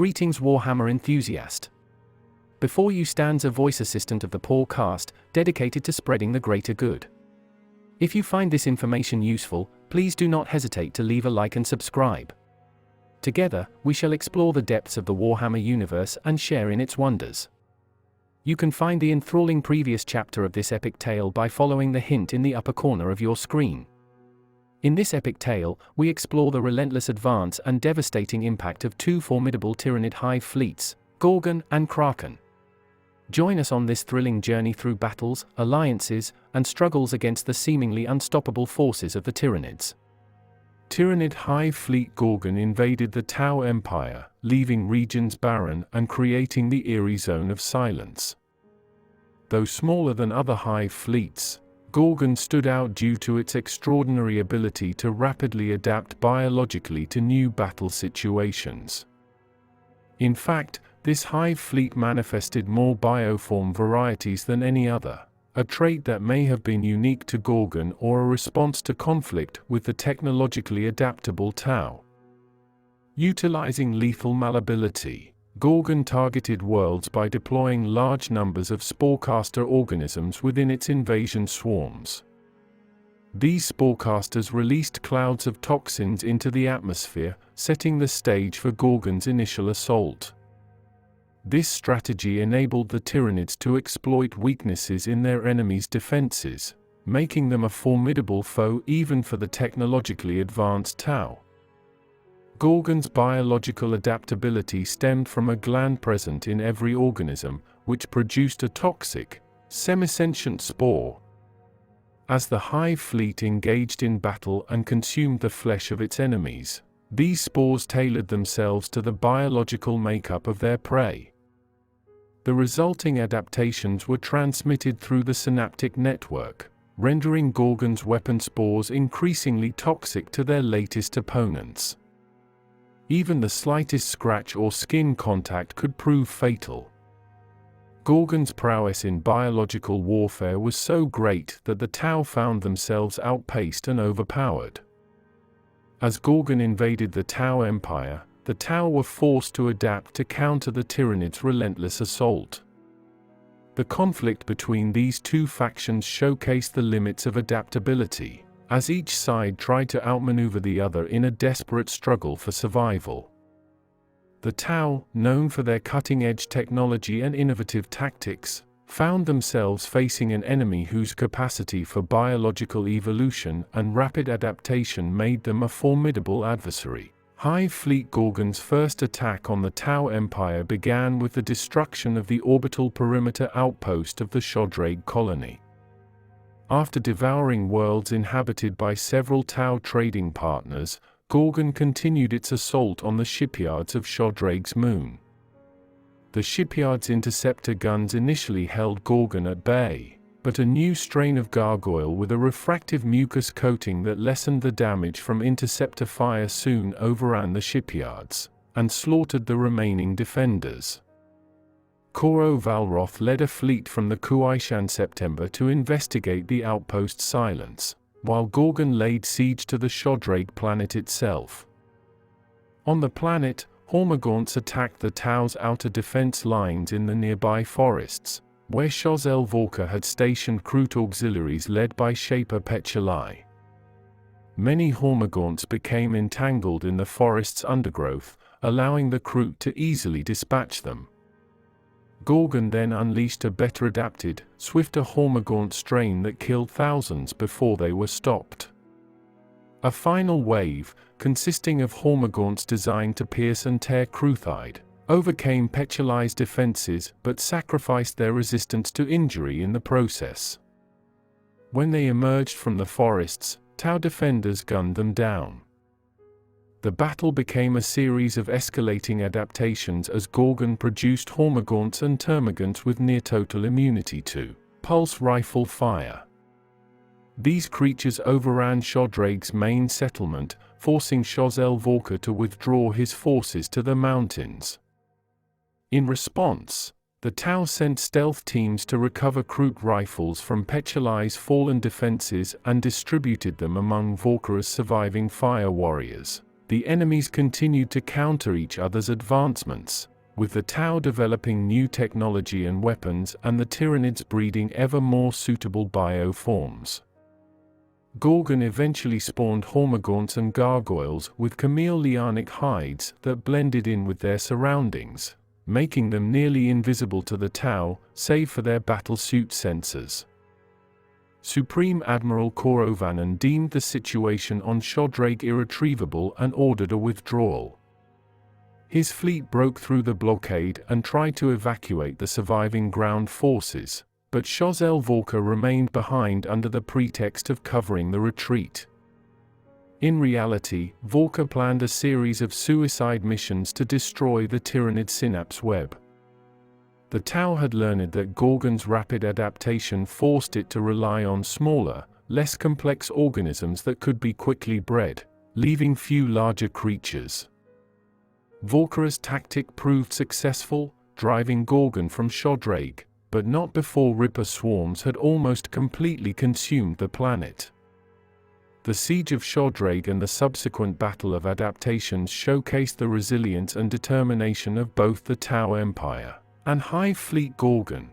Greetings Warhammer enthusiast. Before you stands a voice assistant of the podcast, dedicated to spreading the greater good. If you find this information useful, please do not hesitate to leave a like and subscribe. Together, we shall explore the depths of the Warhammer universe and share in its wonders. You can find the enthralling previous chapter of this epic tale by following the hint in the upper corner of your screen. In this epic tale, we explore the relentless advance and devastating impact of two formidable Tyranid Hive Fleets, Gorgon and Kraken. Join us on this thrilling journey through battles, alliances, and struggles against the seemingly unstoppable forces of the Tyranids. Tyranid Hive Fleet Gorgon invaded the Tau Empire, leaving regions barren and creating the eerie zone of silence. Though smaller than other Hive fleets, Gorgon stood out due to its extraordinary ability to rapidly adapt biologically to new battle situations. In fact, this Hive fleet manifested more bioform varieties than any other, a trait that may have been unique to Gorgon or a response to conflict with the technologically adaptable Tau. Utilizing lethal malleability, Gorgon targeted worlds by deploying large numbers of sporecaster organisms within its invasion swarms. These sporecasters released clouds of toxins into the atmosphere, setting the stage for Gorgon's initial assault. This strategy enabled the Tyranids to exploit weaknesses in their enemies' defenses, making them a formidable foe even for the technologically advanced Tau. Gorgon's biological adaptability stemmed from a gland present in every organism, which produced a toxic, semisentient spore. As the Hive fleet engaged in battle and consumed the flesh of its enemies, these spores tailored themselves to the biological makeup of their prey. The resulting adaptations were transmitted through the synaptic network, rendering Gorgon's weapon spores increasingly toxic to their latest opponents. Even the slightest scratch or skin contact could prove fatal. Gorgon's prowess in biological warfare was so great that the Tau found themselves outpaced and overpowered. As Gorgon invaded the Tau Empire, the Tau were forced to adapt to counter the Tyranids' relentless assault. The conflict between these two factions showcased the limits of adaptability, as each side tried to outmaneuver the other in a desperate struggle for survival. The Tau, known for their cutting-edge technology and innovative tactics, found themselves facing an enemy whose capacity for biological evolution and rapid adaptation made them a formidable adversary. Hive Fleet Gorgon's first attack on the Tau Empire began with the destruction of the orbital perimeter outpost of the Shodrake colony. After devouring worlds inhabited by several Tau trading partners, Gorgon continued its assault on the shipyards of Shodrake's moon. The shipyard's interceptor guns initially held Gorgon at bay, but a new strain of gargoyle with a refractive mucus coating that lessened the damage from interceptor fire soon overran the shipyards, and slaughtered the remaining defenders. Koro Valroth led a fleet from the Kuaishan September to investigate the outpost's silence, while Gorgon laid siege to the Shodrake planet itself. On the planet, Hormagaunts attacked the Tau's outer defense lines in the nearby forests, where Shozel Vorka had stationed Kroot auxiliaries led by Shaper Petulai. Many Hormagaunts became entangled in the forest's undergrowth, allowing the Kroot to easily dispatch them. Gorgon then unleashed a better adapted, swifter Hormagaunt strain that killed thousands before they were stopped. A final wave, consisting of Hormagaunts designed to pierce and tear Kruthide, overcame Petulai's defenses but sacrificed their resistance to injury in the process. When they emerged from the forests, Tau defenders gunned them down. The battle became a series of escalating adaptations as Gorgon produced Hormagaunts and Termagants with near-total immunity to pulse rifle fire. These creatures overran Shodrake's main settlement, forcing Shozel Vorka to withdraw his forces to the mountains. In response, the Tau sent stealth teams to recover Kroot rifles from Petulai's fallen defenses and distributed them among Vorka's surviving fire warriors, The enemies continued to counter each other's advancements, with the Tau developing new technology and weapons and the Tyranids breeding ever more suitable bioforms. Gorgon eventually spawned Hormagaunts and gargoyles with chameleonic hides that blended in with their surroundings, making them nearly invisible to the Tau, save for their battlesuit sensors. Supreme Admiral Horvanan deemed the situation on Shodrake irretrievable and ordered a withdrawal. His fleet broke through the blockade and tried to evacuate the surviving ground forces, but Shozel Vorka remained behind under the pretext of covering the retreat. In reality, Vorka planned a series of suicide missions to destroy the Tyranid synapse web. The Tau had learned that Gorgon's rapid adaptation forced it to rely on smaller, less complex organisms that could be quickly bred, leaving few larger creatures. Vorka's tactic proved successful, driving Gorgon from Shodrake, but not before Ripper swarms had almost completely consumed the planet. The Siege of Shodrake and the subsequent Battle of Adaptations showcased the resilience and determination of both the Tau Empire and Hive Fleet Gorgon.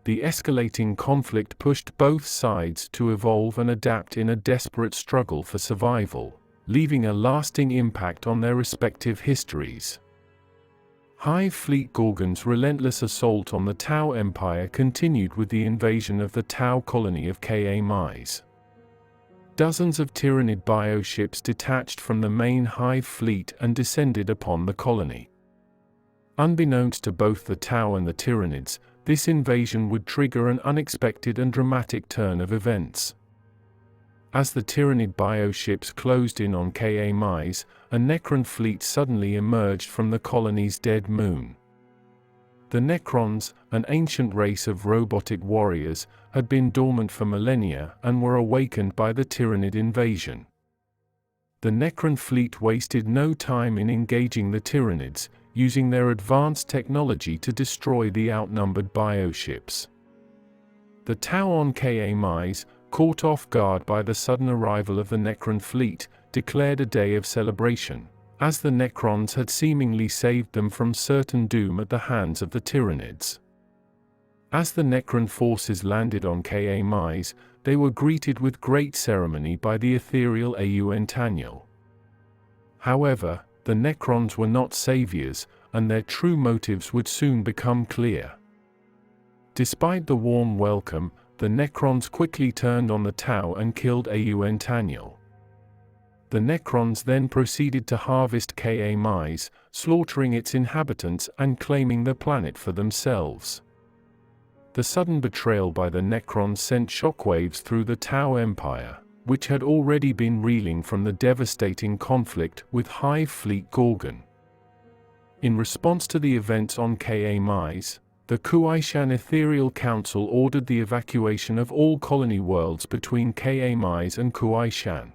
The escalating conflict pushed both sides to evolve and adapt in a desperate struggle for survival, leaving a lasting impact on their respective histories. Hive Fleet Gorgon's relentless assault on the Tau Empire continued with the invasion of the Tau colony of Ka-Mise. Dozens of Tyranid bioships detached from the main Hive fleet and descended upon the colony. Unbeknownst to both the Tau and the Tyranids, this invasion would trigger an unexpected and dramatic turn of events. As the Tyranid bioships closed in on Ka-Mise, a Necron fleet suddenly emerged from the colony's dead moon. The Necrons, an ancient race of robotic warriors, had been dormant for millennia and were awakened by the Tyranid invasion. The Necron fleet wasted no time in engaging the Tyranids, using their advanced technology to destroy the outnumbered bioships. The Tau on Ka-Mise, caught off guard by the sudden arrival of the Necron fleet, declared a day of celebration, as the Necrons had seemingly saved them from certain doom at the hands of the Tyranids. As the Necron forces landed on Ka-Mise, they were greeted with great ceremony by the ethereal Iyanden. However, the Necrons were not saviors, and their true motives would soon become clear. Despite the warm welcome, the Necrons quickly turned on the Tau and killed Iyanden. The Necrons then proceeded to harvest Ka-Mise, slaughtering its inhabitants and claiming the planet for themselves. The sudden betrayal by the Necrons sent shockwaves through the Tau Empire, which had already been reeling from the devastating conflict with Hive Fleet Gorgon. In response to the events on Ka-Mise, the Kuaishan Ethereal Council ordered the evacuation of all colony worlds between Ka-Mise and Kuaishan.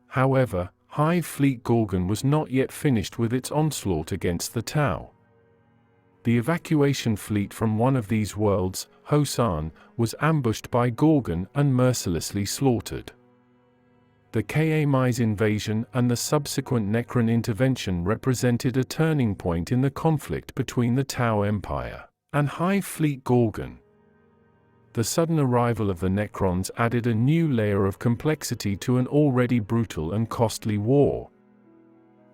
However, Hive Fleet Gorgon was not yet finished with its onslaught against the Tau. The evacuation fleet from one of these worlds, Hosan, was ambushed by Gorgon and mercilessly slaughtered. The Ka-Mise invasion and the subsequent Necron intervention represented a turning point in the conflict between the Tau Empire and Hive Fleet Gorgon. The sudden arrival of the Necrons added a new layer of complexity to an already brutal and costly war.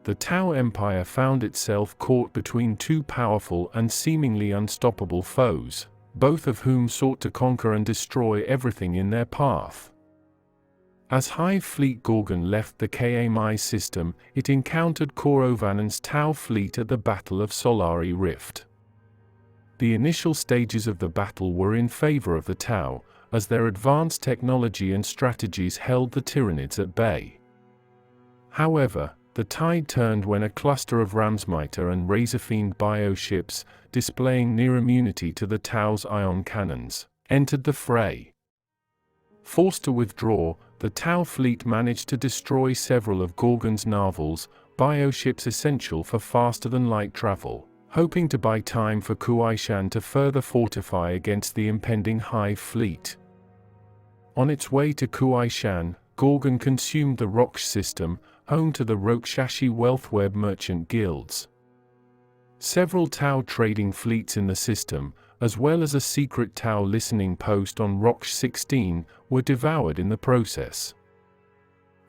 The Tau Empire found itself caught between two powerful and seemingly unstoppable foes, both of whom sought to conquer and destroy everything in their path. As Hive Fleet Gorgon left the Ka-Mise system, it encountered Horvanan's Tau fleet at the Battle of Solari Rift. The initial stages of the battle were in favor of the Tau, as their advanced technology and strategies held the Tyranids at bay. However, the tide turned when a cluster of Ramsmiter and Razorfiend bioships, displaying near immunity to the Tau's ion cannons, entered the fray. Forced to withdraw, the Tau fleet managed to destroy several of Gorgon's navals, bioships essential for faster-than-light travel, hoping to buy time for Kuaishan to further fortify against the impending Hive fleet. On its way to Kuaishan, Gorgon consumed the Roksh system, home to the Rokshashi Wealthweb merchant guilds. Several Tau trading fleets in the system, as well as a secret Tau listening post on Roksh 16, were devoured in the process.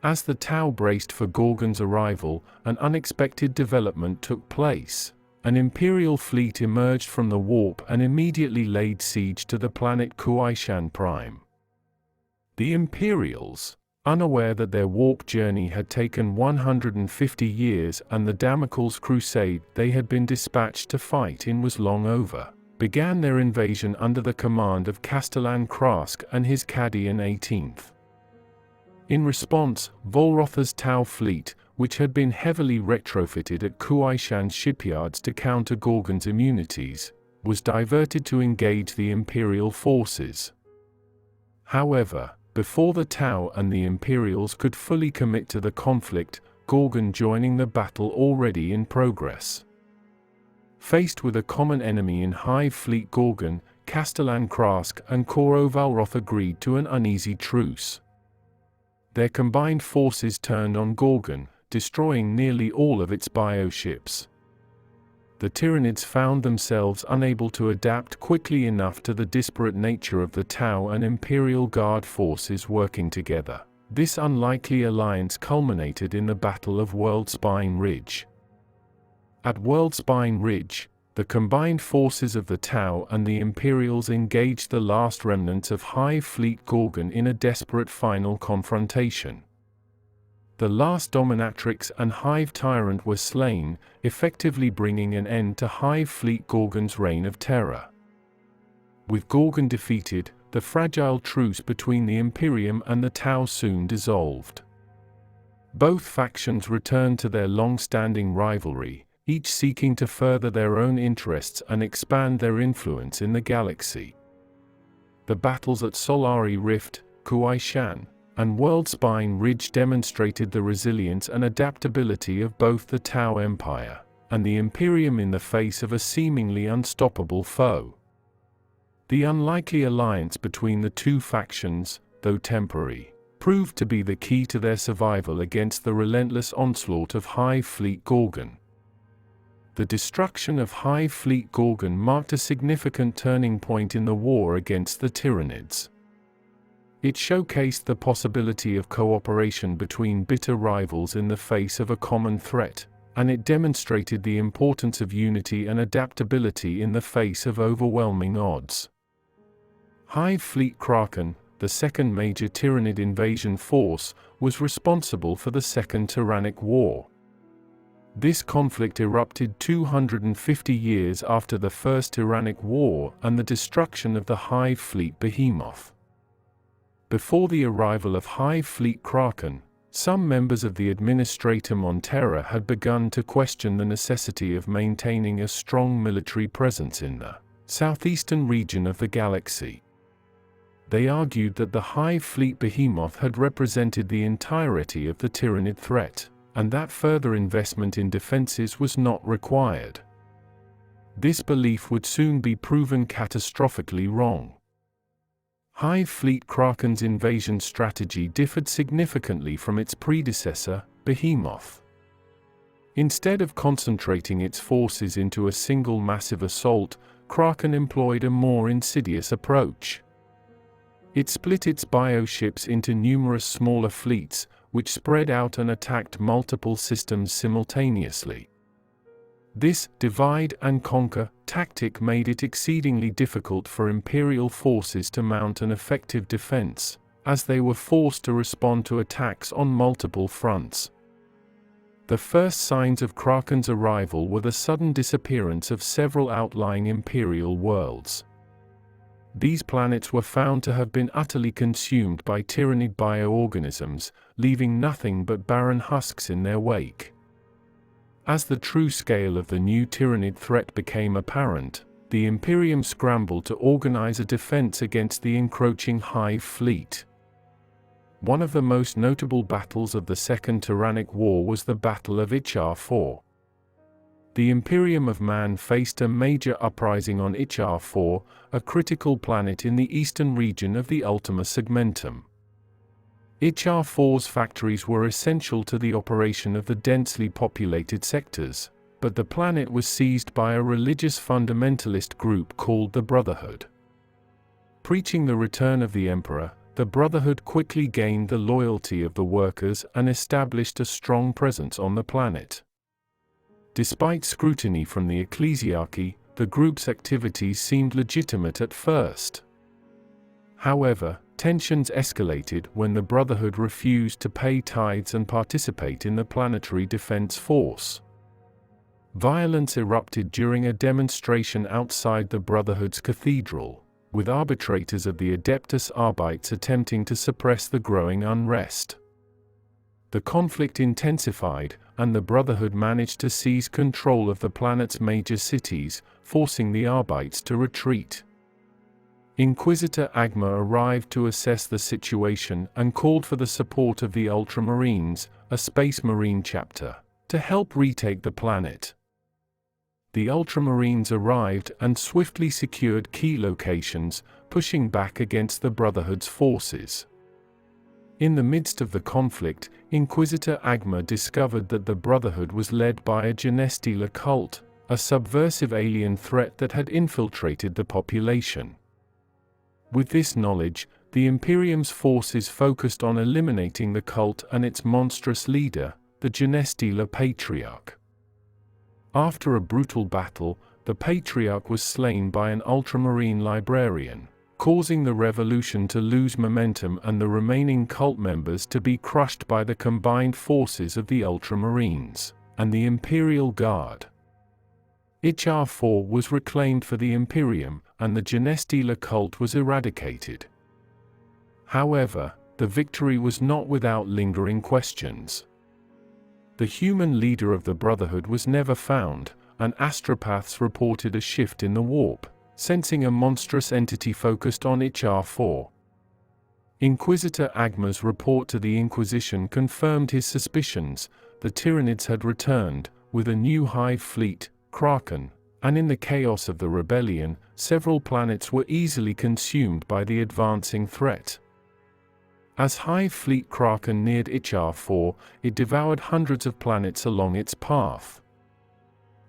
As the Tau braced for Gorgon's arrival, an unexpected development took place. An Imperial fleet emerged from the warp and immediately laid siege to the planet Kuaishan Prime. The Imperials, unaware that their warp journey had taken 150 years and the Damocles crusade they had been dispatched to fight in was long over, began their invasion under the command of Castellan Krask and his Cadian 18th. In response, Volrotha's Tau fleet, which had been heavily retrofitted at Kuaishan's shipyards to counter Gorgon's immunities, was diverted to engage the Imperial forces. However, before the Tau and the Imperials could fully commit to the conflict, Gorgon joining the battle already in progress. Faced with a common enemy in Hive Fleet Gorgon, Castellan Krask and Koro Valroth agreed to an uneasy truce. Their combined forces turned on Gorgon, destroying nearly all of its bioships. The Tyranids found themselves unable to adapt quickly enough to the disparate nature of the Tau and Imperial Guard forces working together. This unlikely alliance culminated in the Battle of Worldspine Ridge. At Worldspine Ridge, the combined forces of the Tau and the Imperials engaged the last remnants of Hive Fleet Gorgon in a desperate final confrontation. The last dominatrix and Hive Tyrant were slain, effectively bringing an end to Hive Fleet Gorgon's reign of terror. With Gorgon defeated, the fragile truce between the Imperium and the Tau soon dissolved. Both factions returned to their long-standing rivalry, each seeking to further their own interests and expand their influence in the galaxy. The battles at Solari Rift, Kuaishan, and Worldspine Ridge demonstrated the resilience and adaptability of both the Tau Empire and the Imperium in the face of a seemingly unstoppable foe. The unlikely alliance between the two factions, though temporary, proved to be the key to their survival against the relentless onslaught of Hive Fleet Gorgon. The destruction of Hive Fleet Gorgon marked a significant turning point in the war against the Tyranids. It showcased the possibility of cooperation between bitter rivals in the face of a common threat, and it demonstrated the importance of unity and adaptability in the face of overwhelming odds. Hive Fleet Kraken, the second major Tyranid invasion force, was responsible for the Second Tyrannic War. This conflict erupted 250 years after the First Tyrannic War and the destruction of the Hive Fleet Behemoth. Before the arrival of Hive Fleet Kraken, some members of the Administratum on Terra had begun to question the necessity of maintaining a strong military presence in the southeastern region of the galaxy. They argued that the Hive Fleet Behemoth had represented the entirety of the Tyranid threat, and that further investment in defenses was not required. This belief would soon be proven catastrophically wrong. Hive Fleet Kraken's invasion strategy differed significantly from its predecessor, Behemoth. Instead of concentrating its forces into a single massive assault, Kraken employed a more insidious approach. It split its bioships into numerous smaller fleets, which spread out and attacked multiple systems simultaneously. This divide-and-conquer tactic made it exceedingly difficult for Imperial forces to mount an effective defense, as they were forced to respond to attacks on multiple fronts. The first signs of Kraken's arrival were the sudden disappearance of several outlying Imperial worlds. These planets were found to have been utterly consumed by Tyranid bioorganisms, leaving nothing but barren husks in their wake. As the true scale of the new Tyranid threat became apparent, the Imperium scrambled to organize a defense against the encroaching Hive Fleet. One of the most notable battles of the Second Tyrannic War was the Battle of Ichar IV. The Imperium of Man faced a major uprising on Ichar IV, a critical planet in the eastern region of the Ultima Segmentum. Ichar IV's factories were essential to the operation of the densely populated sectors, but the planet was seized by a religious fundamentalist group called the Brotherhood. Preaching the return of the Emperor, the Brotherhood quickly gained the loyalty of the workers and established a strong presence on the planet. Despite scrutiny from the ecclesiarchy, the group's activities seemed legitimate at first. However, tensions escalated when the Brotherhood refused to pay tithes and participate in the planetary defense force. Violence erupted during a demonstration outside the Brotherhood's cathedral, with arbitrators of the Adeptus Arbites attempting to suppress the growing unrest. The conflict intensified, and the Brotherhood managed to seize control of the planet's major cities, forcing the Arbites to retreat. Inquisitor Agma arrived to assess the situation and called for the support of the Ultramarines, a Space Marine chapter, to help retake the planet. The Ultramarines arrived and swiftly secured key locations, pushing back against the Brotherhood's forces. In the midst of the conflict, Inquisitor Agma discovered that the Brotherhood was led by a Genestealer cult, a subversive alien threat that had infiltrated the population. With this knowledge, the Imperium's forces focused on eliminating the cult and its monstrous leader, the Genestealer Patriarch. After a brutal battle, the Patriarch was slain by an Ultramarine librarian, causing the revolution to lose momentum and the remaining cult members to be crushed by the combined forces of the Ultramarines and the Imperial Guard. Ichar IV was reclaimed for the Imperium, and the Genestealer cult was eradicated. However, the victory was not without lingering questions. The human leader of the Brotherhood was never found, and astropaths reported a shift in the warp, sensing a monstrous entity focused on Ichar IV. Inquisitor Agma's report to the Inquisition confirmed his suspicions. The Tyranids had returned, with a new hive fleet, Kraken, and in the chaos of the rebellion, several planets were easily consumed by the advancing threat. As Hive Fleet Kraken neared Ichar IV, it devoured hundreds of planets along its path.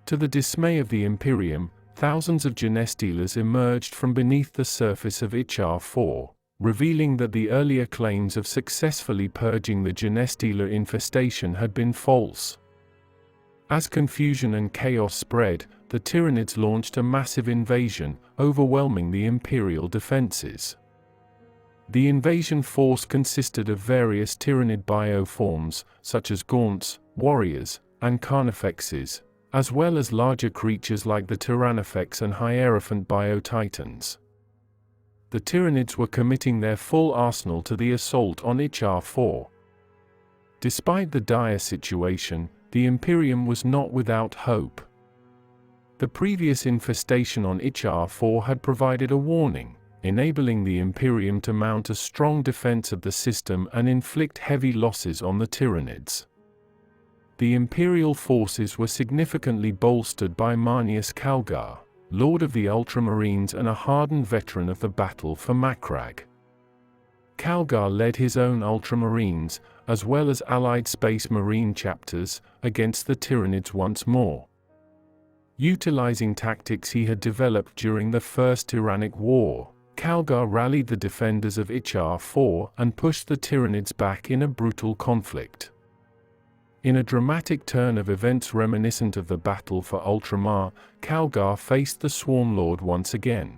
To the dismay of the Imperium, thousands of Genestealers emerged from beneath the surface of Ichar IV, revealing that the earlier claims of successfully purging the Genestealer infestation had been false. As confusion and chaos spread, the Tyranids launched a massive invasion, overwhelming the Imperial defenses. The invasion force consisted of various Tyranid bioforms, such as Gaunts, warriors, and Carnifexes, as well as larger creatures like the Tyrannifex and Hierophant biotitans. The Tyranids were committing their full arsenal to the assault on Ichar IV. Despite the dire situation, the Imperium was not without hope. The previous infestation on Ichar IV had provided a warning, enabling the Imperium to mount a strong defense of the system and inflict heavy losses on the Tyranids. The Imperial forces were significantly bolstered by Marneus Calgar, Lord of the Ultramarines and a hardened veteran of the battle for Macragge. Calgar led his own Ultramarines, as well as allied Space Marine chapters, against the Tyranids once more. Utilizing tactics he had developed during the First Tyrannic War, Calgar rallied the defenders of Ichar IV and pushed the Tyranids back in a brutal conflict. In a dramatic turn of events reminiscent of the battle for Ultramar, Calgar faced the Swarmlord once again.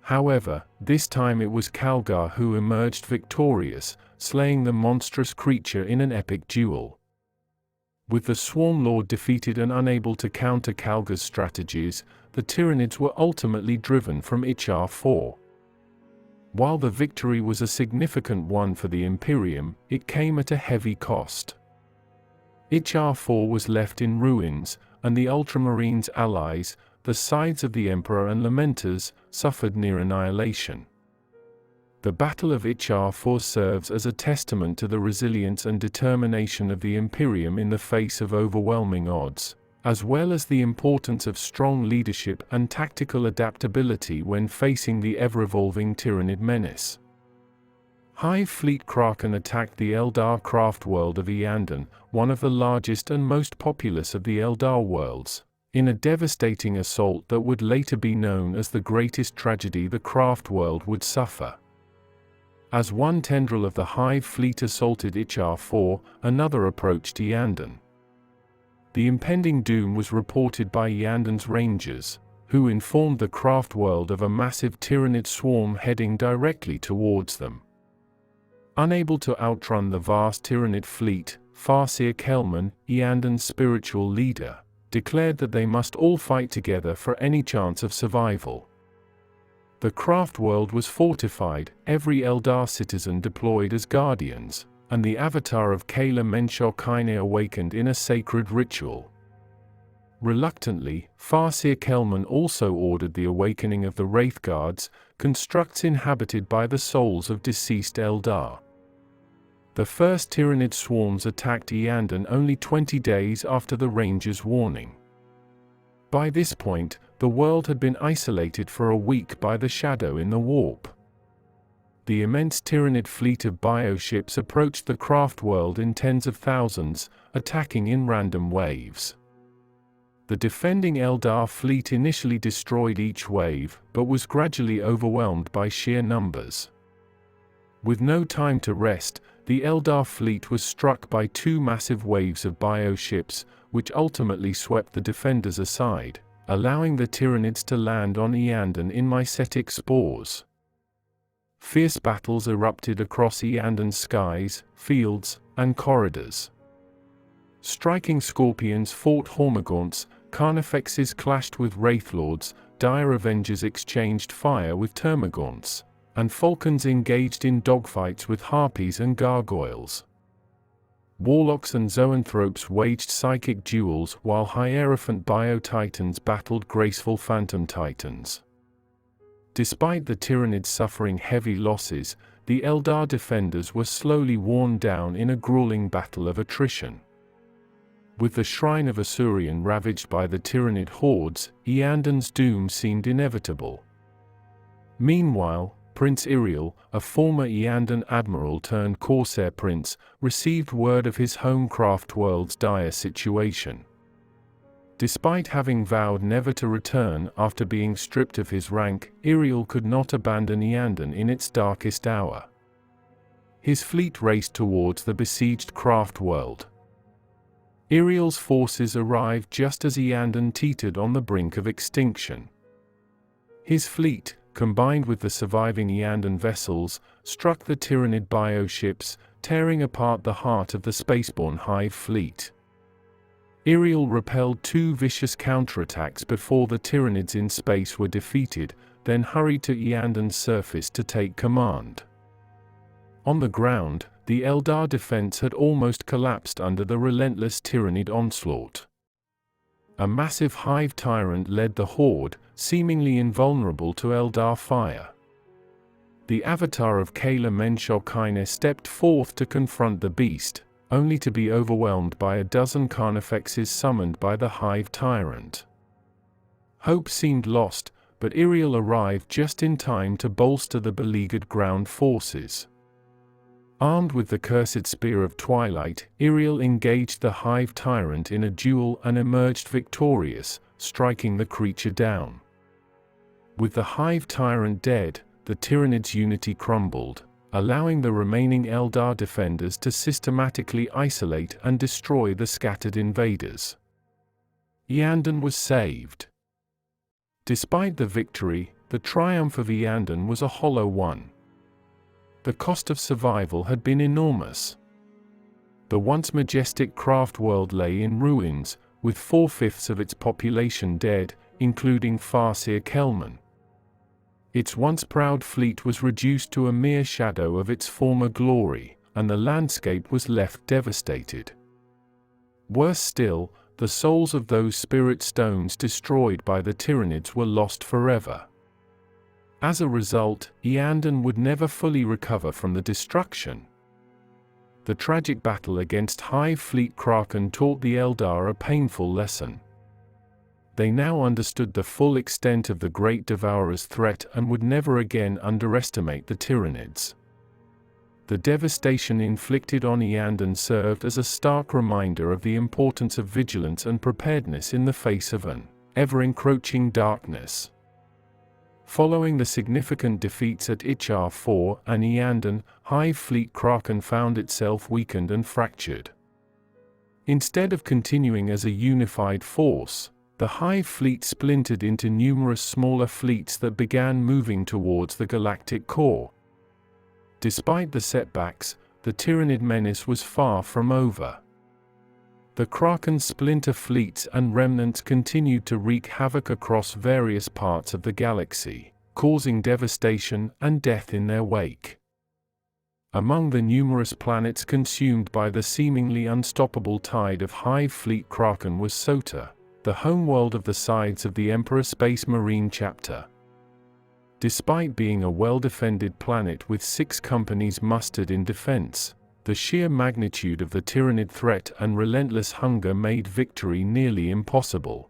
However, this time it was Calgar who emerged victorious, slaying the monstrous creature in an epic duel. With the Swarmlord defeated and unable to counter Calgar's strategies, the Tyranids were ultimately driven from Ichar IV. While the victory was a significant one for the Imperium, it came at a heavy cost. Ichar IV was left in ruins, and the Ultramarines' allies, the sides of the Emperor and Lamenters, suffered near annihilation. The Battle of Ichar IV serves as a testament to the resilience and determination of the Imperium in the face of overwhelming odds, as well as the importance of strong leadership and tactical adaptability when facing the ever-evolving Tyranid menace. Hive Fleet Kraken attacked the Eldar Craftworld of Iyanden, one of the largest and most populous of the Eldar worlds, in a devastating assault that would later be known as the greatest tragedy the Craftworld would suffer. As one tendril of the Hive Fleet assaulted Ichar IV, another approached Iyanden. The impending doom was reported by Iyanden's rangers, who informed the Craftworld of a massive Tyranid swarm heading directly towards them. Unable to outrun the vast Tyranid fleet, Farsight, Iyanden's spiritual leader, declared that they must all fight together for any chance of survival. The Craftworld was fortified, every Eldar citizen deployed as guardians, and the avatar of Ever-encroaching awakened in a sacred ritual. Reluctantly, Farsight also ordered the awakening of the Wraith Guards, constructs inhabited by the souls of deceased Eldar. The first Tyranid swarms attacked Iyanden only 20 days after the Rangers' warning. By this point, the world had been isolated for a week by the shadow in the warp. The immense Tyranid fleet of bioships approached the Craftworld in tens of thousands, attacking in random waves. The defending Eldar fleet initially destroyed each wave, but was gradually overwhelmed by sheer numbers. With no time to rest, the Eldar fleet was struck by two massive waves of bioships, which ultimately swept the defenders aside, allowing the Tyranids to land on Iyanden in mycetic spores. Fierce battles erupted across Iyanden's skies, fields, and corridors. Striking scorpions fought Hormagaunts, carnifexes clashed with wraithlords, dire avengers exchanged fire with termagants, and falcons engaged in dogfights with harpies and gargoyles. Warlocks and zoanthropes waged psychic duels while hierophant bio-titans battled graceful phantom titans. Despite the Tyranids suffering heavy losses, the Eldar defenders were slowly worn down in a grueling battle of attrition. With the shrine of Asuryan ravaged by the Tyranid hordes, Iyanden's doom seemed inevitable. Meanwhile, Prince Iriel, a former Iyanden admiral turned corsair prince, received word of his home Craftworld's dire situation. Despite having vowed never to return after being stripped of his rank, Iriel could not abandon Iyanden in its darkest hour. His fleet raced towards the besieged Craftworld. Iriel's forces arrived just as Iyanden teetered on the brink of extinction. His fleet, combined with the surviving Iyanden vessels, struck the Tyranid bioships, tearing apart the heart of the spaceborne Hive Fleet. Iriel repelled two vicious counterattacks before the Tyranids in space were defeated, then hurried to Iyanden's surface to take command. On the ground, the Eldar defense had almost collapsed under the relentless Tyranid onslaught. A massive Hive tyrant led the horde, seemingly invulnerable to Eldar fire. The avatar of Ever-encroaching stepped forth to confront the beast, only to be overwhelmed by a dozen carnifexes summoned by the Hive tyrant. Hope seemed lost, but Iriel arrived just in time to bolster the beleaguered ground forces. Armed with the cursed Spear of Twilight, Iriel engaged the Hive tyrant in a duel and emerged victorious, striking the creature down. With the Hive tyrant dead, the Tyranids' unity crumbled, allowing the remaining Eldar defenders to systematically isolate and destroy the scattered invaders. Iyanden was saved. Despite the victory, the triumph of Iyanden was a hollow one. The cost of survival had been enormous. The once majestic Craftworld lay in ruins, with 4/5 of its population dead, including Farsight. Its once proud fleet was reduced to a mere shadow of its former glory, and the landscape was left devastated. Worse still, the souls of those spirit stones destroyed by the Tyranids were lost forever. As a result, Iyanden would never fully recover from the destruction. The tragic battle against Hive Fleet Kraken taught the Eldar a painful lesson. They now understood the full extent of the great Devourers' threat and would never again underestimate the Tyranids. The devastation inflicted on Iyanden served as a stark reminder of the importance of vigilance and preparedness in the face of an ever-encroaching darkness. Following the significant defeats at Ichar IV and Iyanden, Hive Fleet Kraken found itself weakened and fractured. Instead of continuing as a unified force, the Hive Fleet splintered into numerous smaller fleets that began moving towards the galactic core. Despite the setbacks, the Tyranid menace was far from over. The Kraken's splinter fleets and remnants continued to wreak havoc across various parts of the galaxy, causing devastation and death in their wake. Among the numerous planets consumed by the seemingly unstoppable tide of Hive Fleet Kraken was Sotha, the homeworld of the Sides of the Emperor Space Marine chapter. Despite being a well-defended planet with 6 companies mustered in defense, the sheer magnitude of the Tyranid threat and relentless hunger made victory nearly impossible.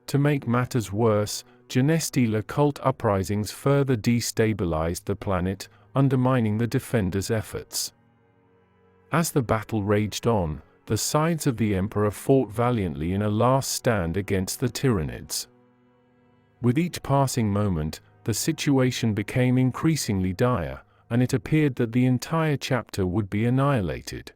To make matters worse, Genestealer cult uprisings further destabilized the planet, undermining the defenders' efforts. As the battle raged on, the Sides of the Emperor fought valiantly in a last stand against the Tyranids. With each passing moment, the situation became increasingly dire, and it appeared that the entire chapter would be annihilated.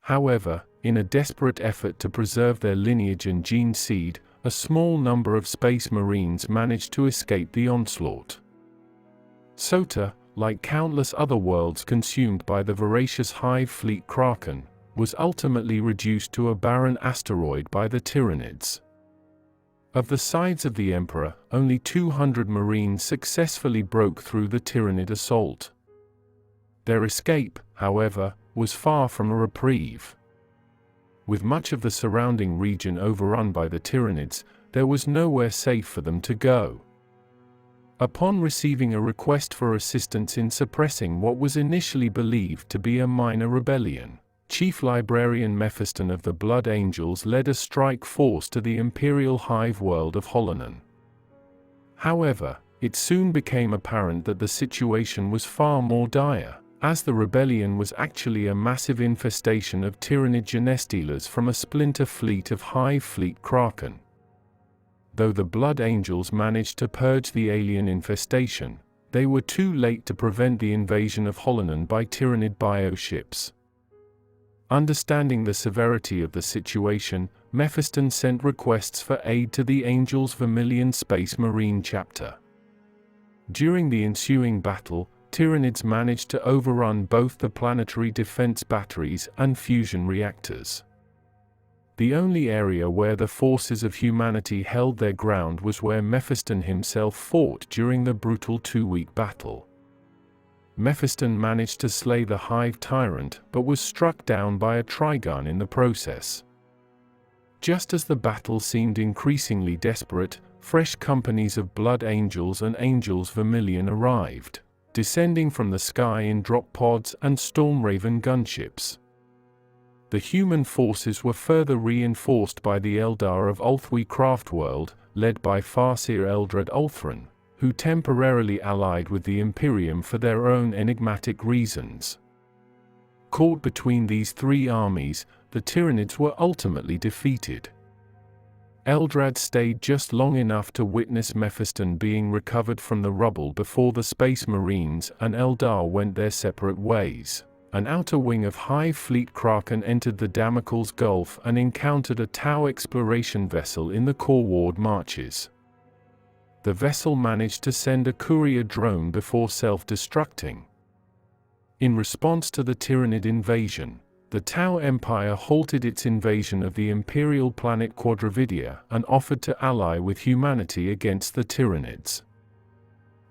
However, in a desperate effort to preserve their lineage and gene seed, a small number of Space Marines managed to escape the onslaught. Sotha, like countless other worlds consumed by the voracious Hive Fleet Kraken, was ultimately reduced to a barren asteroid by the Tyranids. Of the Sides of the Emperor, only 200 Marines successfully broke through the Tyranid assault. Their escape, however, was far from a reprieve. With much of the surrounding region overrun by the Tyranids, there was nowhere safe for them to go. Upon receiving a request for assistance in suppressing what was initially believed to be a minor rebellion, Chief Librarian Mephiston of the Blood Angels led a strike force to the Imperial hive world of Hollonan. However, it soon became apparent that the situation was far more dire, as the rebellion was actually a massive infestation of Tyranid Genestealers from a splinter fleet of Hive Fleet Kraken. Though the Blood Angels managed to purge the alien infestation, they were too late to prevent the invasion of Hollonan by Tyranid bioships. Understanding the severity of the situation, Mephiston sent requests for aid to the Angels' Vermilion Space Marine chapter. During the ensuing battle, Tyranids managed to overrun both the planetary defense batteries and fusion reactors. The only area where the forces of humanity held their ground was where Mephiston himself fought during the brutal 2-week battle. Mephiston managed to slay the Hive Tyrant but was struck down by a Trigun in the process. Just as the battle seemed increasingly desperate, fresh companies of Blood Angels and Angels Vermilion arrived, descending from the sky in drop pods and Storm Raven gunships. The human forces were further reinforced by the Eldar of Ulthwi Craftworld, led by Farsight Eldred Ulthran, who temporarily allied with the Imperium for their own enigmatic reasons. Caught between these 3 armies, the Tyranids were ultimately defeated. Eldrad stayed just long enough to witness Mephiston being recovered from the rubble before the Space Marines and Eldar went their separate ways. An outer wing of Hive Fleet Kraken entered the Damocles Gulf and encountered a Tau exploration vessel in the Coreward Marches. The vessel managed to send a courier drone before self-destructing. In response to the Tyranid invasion, the Tau Empire halted its invasion of the Imperial planet Quadrividia and offered to ally with humanity against the Tyranids.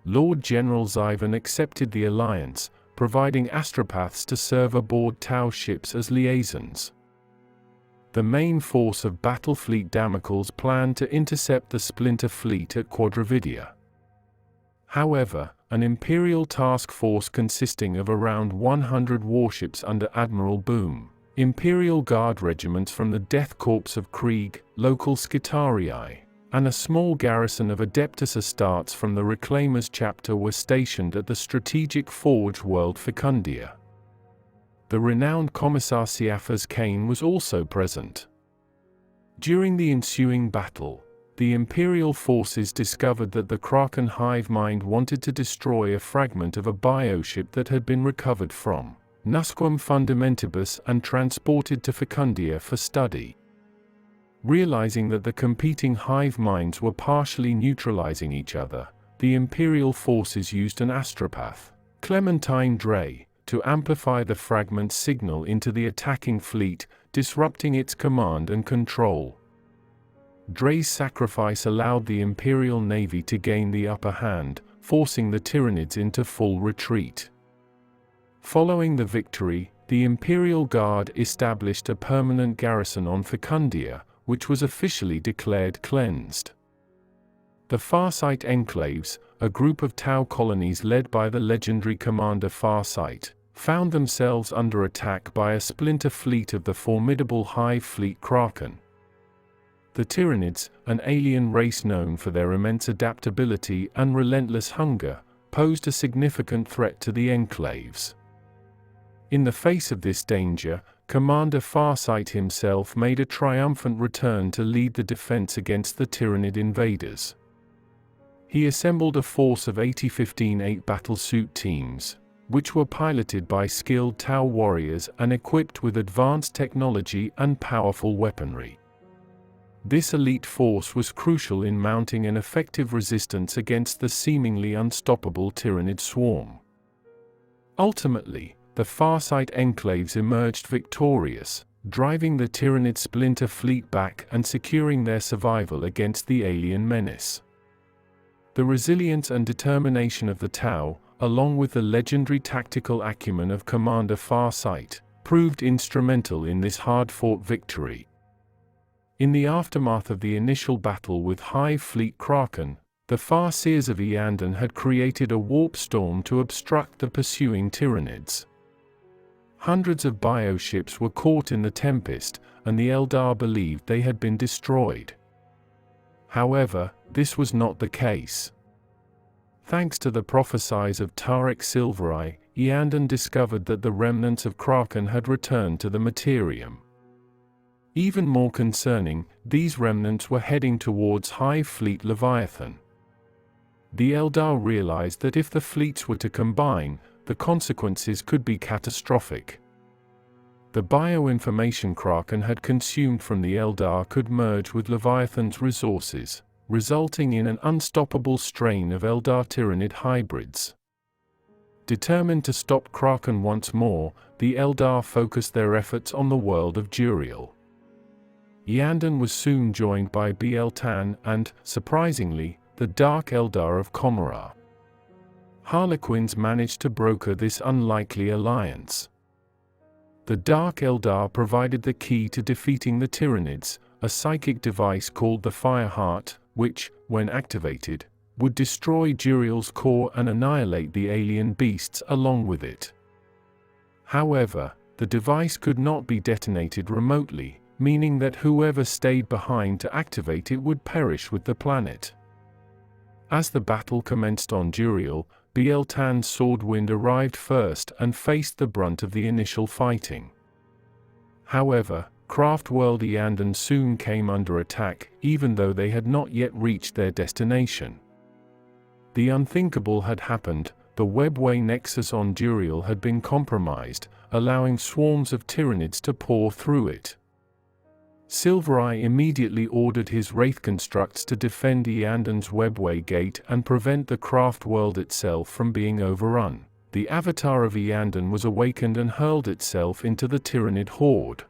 Lord General Zyvan accepted the alliance, providing astropaths to serve aboard Tau ships as liaisons. The main force of Battlefleet Damocles planned to intercept the splinter fleet at Quadrividia. However, an Imperial task force consisting of around 100 warships under Admiral Boom, Imperial Guard regiments from the Death Corps of Krieg, local Skitarii, and a small garrison of Adeptus Astartes from the Reclaimers chapter were stationed at the strategic Forge world Fecundia. The renowned Commissar Siaphas Kane was also present. During the ensuing battle, the Imperial forces discovered that the Kraken hive mind wanted to destroy a fragment of a bioship that had been recovered from Nusquam Fundamentibus and transported to Fecundia for study. Realizing that the competing hive minds were partially neutralizing each other, the Imperial forces used an astropath, Clementine Dre, to amplify the fragment's signal into the attacking fleet, disrupting its command and control. Dre's sacrifice allowed the Imperial Navy to gain the upper hand, forcing the Tyranids into full retreat. Following the victory, the Imperial Guard established a permanent garrison on Fecundia, which was officially declared cleansed. The Farsight Enclaves, a group of Tau colonies led by the legendary commander Farsight, found themselves under attack by a splinter fleet of the formidable Hive Fleet Kraken. The Tyranids, an alien race known for their immense adaptability and relentless hunger, posed a significant threat to the Enclaves. In the face of this danger, Commander Farsight himself made a triumphant return to lead the defense against the Tyranid invaders. He assembled a force of 80-15-8 battlesuit teams, which were piloted by skilled Tau warriors and equipped with advanced technology and powerful weaponry. This elite force was crucial in mounting an effective resistance against the seemingly unstoppable Tyranid swarm. Ultimately, the Farsight Enclaves emerged victorious, driving the Tyranid splinter fleet back and securing their survival against the alien menace. The resilience and determination of the Tau, along with the legendary tactical acumen of Commander Farsight, proved instrumental in this hard-fought victory. In the aftermath of the initial battle with Hive Fleet Kraken, the Farseers of Iyanden had created a warp storm to obstruct the pursuing Tyranids. Hundreds of bioships were caught in the tempest, and the Eldar believed they had been destroyed. However, this was not the case. Thanks to the prophecies of Tarek Silvereye, Iyanden discovered that the remnants of Kraken had returned to the Materium. Even more concerning, these remnants were heading towards Hive Fleet Leviathan. The Eldar realized that if the fleets were to combine, the consequences could be catastrophic. The bioinformation Kraken had consumed from the Eldar could merge with Leviathan's resources, resulting in an unstoppable strain of Eldar Tyranid hybrids. Determined to stop Kraken once more, the Eldar focused their efforts on the world of Duriel. Iyanden was soon joined by Biel-Tan and, surprisingly, the Dark Eldar of Comorra. Harlequins managed to broker this unlikely alliance. The Dark Eldar provided the key to defeating the Tyranids, a psychic device called the Fireheart, which, when activated, would destroy Duriel's core and annihilate the alien beasts along with it. However, the device could not be detonated remotely, meaning that whoever stayed behind to activate it would perish with the planet. As the battle commenced on Duriel, Biel-Tan's Swordwind arrived first and faced the brunt of the initial fighting. However, Craftworld Iyanden soon came under attack, even though they had not yet reached their destination. The unthinkable had happened. The webway nexus on Duriel had been compromised, allowing swarms of Tyranids to pour through it. Silvereye immediately ordered his Wraith constructs to defend Iyanden's webway gate and prevent the Craftworld itself from being overrun. The avatar of Iyanden was awakened and hurled itself into the Tyranid horde.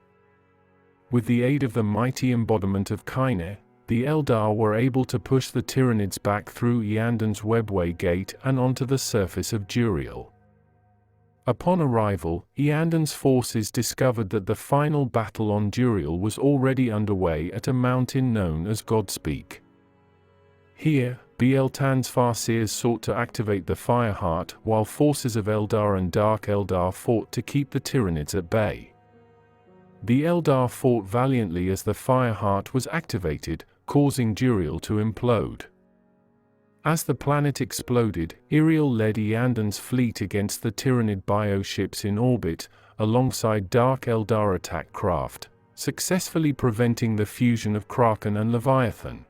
With the aid of the mighty embodiment of Kaine, the Eldar were able to push the Tyranids back through Iyanden's webway gate and onto the surface of Duriel. Upon arrival, Iyanden's forces discovered that the final battle on Duriel was already underway at a mountain known as Godspeak. Here, Biel-Tan's Farseers sought to activate the Fireheart, while forces of Eldar and Dark Eldar fought to keep the Tyranids at bay. The Eldar fought valiantly as the Fireheart was activated, causing Duriel to implode. As the planet exploded, Iriel led Iyanden's fleet against the Tyranid bioships in orbit, alongside Dark Eldar attack craft, successfully preventing the fusion of Kraken and Leviathan.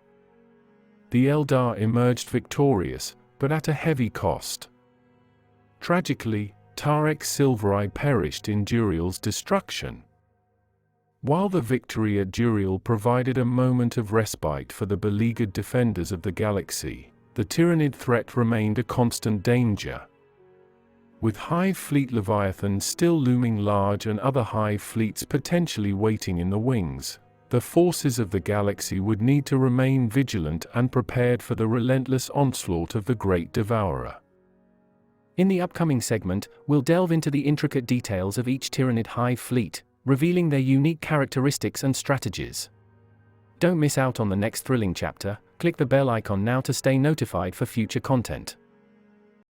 The Eldar emerged victorious, but at a heavy cost. Tragically, Tarek Silvereye perished in Duriel's destruction. While the victory at Duriel provided a moment of respite for the beleaguered defenders of the galaxy, the Tyranid threat remained a constant danger. With Hive Fleet Leviathan still looming large and other Hive fleets potentially waiting in the wings, the forces of the galaxy would need to remain vigilant and prepared for the relentless onslaught of the Great Devourer. In the upcoming segment, we'll delve into the intricate details of each Tyranid Hive fleet, revealing their unique characteristics and strategies. Don't miss out on the next thrilling chapter. Click the bell icon now to stay notified for future content.